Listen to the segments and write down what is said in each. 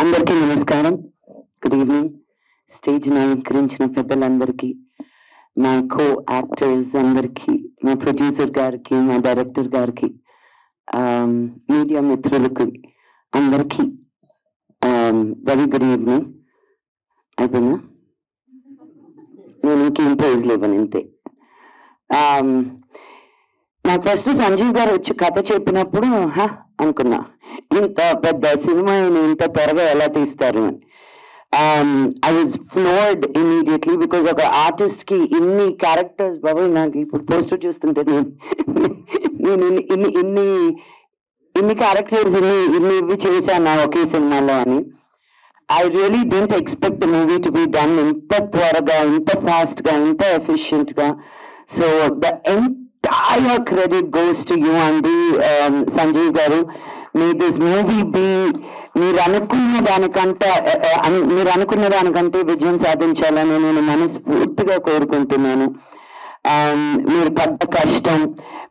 అందరికీ నమస్కారం. Good evening. Stage అలంకరించిన పెద్దలందరికీ, మా కో యాక్టర్స్ అందరికీ, మా ప్రొడ్యూసర్ గారికి, మా డైరెక్టర్ గారికి, మీడియా మిత్రులకి అందరికీ వెరీ గుడ్ ఈవినింగ్. అయిపోయినా నేను ఇంకేం పోజ్ లేవని అంతే. నాకు ఫస్ట్ సంజీవ్ గారు వచ్చి కథ చెప్పినప్పుడు అనుకున్నా, ఇంత పెద్ద సినిమా ఇంత త్వరగా ఎలా తీస్తారు అని. I was floored immediately because ఒక ఆర్టిస్ట్ కి ఇన్ని క్యారెక్టర్స్, బాబు నాకు ఇప్పుడు పోస్టర్ చూస్తుంటే నేను ఇన్ని క్యారెక్టర్స్ ఇవి చేశాను ఒకే సినిమాలో అని. I really didn't expect the movie to be done inta twaraga, inta fast ga, inta efficient ga. So the entire credit goes to you and Sanjeev garu. May this movie be మీరు అనుకున్న దానికంటే విజయం సాధించాలని నేను మనస్ఫూర్తిగా కోరుకుంటున్నాను. మీరు పడ్డ కష్టం,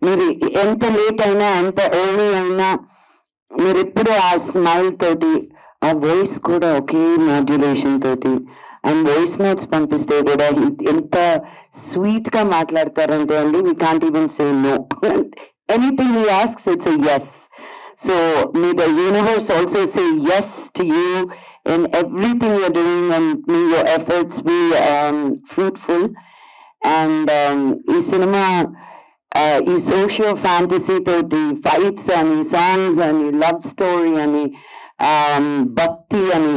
మీరు ఎంత లేట్ అయినా ఎంత ఎర్లీ అయినా మీరు ఎప్పుడు ఆ స్మైల్ తోటి, ఆ వాయిస్ కూడా ఒకే మాడ్యులేషన్ తోటి, అండ్ వాయిస్ నోట్స్ పంపిస్తే కూడా ఎంత స్వీట్ గా మాట్లాడతారంటే అండి, we can't even say no. Anything he asks it's a yes. So may the universe also say yes to you in everything you're doing, and may your efforts be fruitful. And ఈ cinema ఈ socio fantasy తోటి fights అని, songs అని, love story అని, భక్తి అని,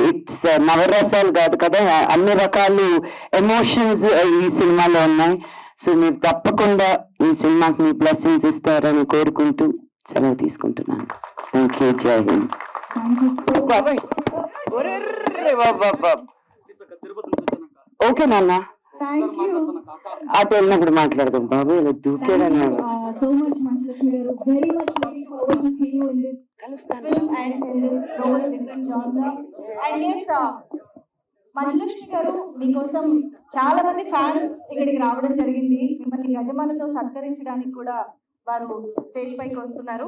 it's నవరసాలు కాదు కదా, అన్ని రకాలు ఎమోషన్స్ ఈ సినిమాలో ఉన్నాయి. సో మీరు తప్పకుండా ఈ సినిమాకి మీ బ్లెస్సింగ్స్ ఇస్తారని కోరుకుంటూ సెలవు తీసుకుంటున్నాను. Thank you. జై హింద్. ఓకే నాన్న, అటు వెళ్ళినప్పుడు మాట్లాడదాం. బాబు ఇలా దూకేదని మంచులక్ష్మి గారు, మీకోసం చాలా మంది ఫ్యాన్స్ ఇక్కడికి రావడం జరిగింది. మిమ్మల్ని గజమాలతో సత్కరించడానికి కూడా వారు స్టేజ్ పైకి వస్తున్నారు.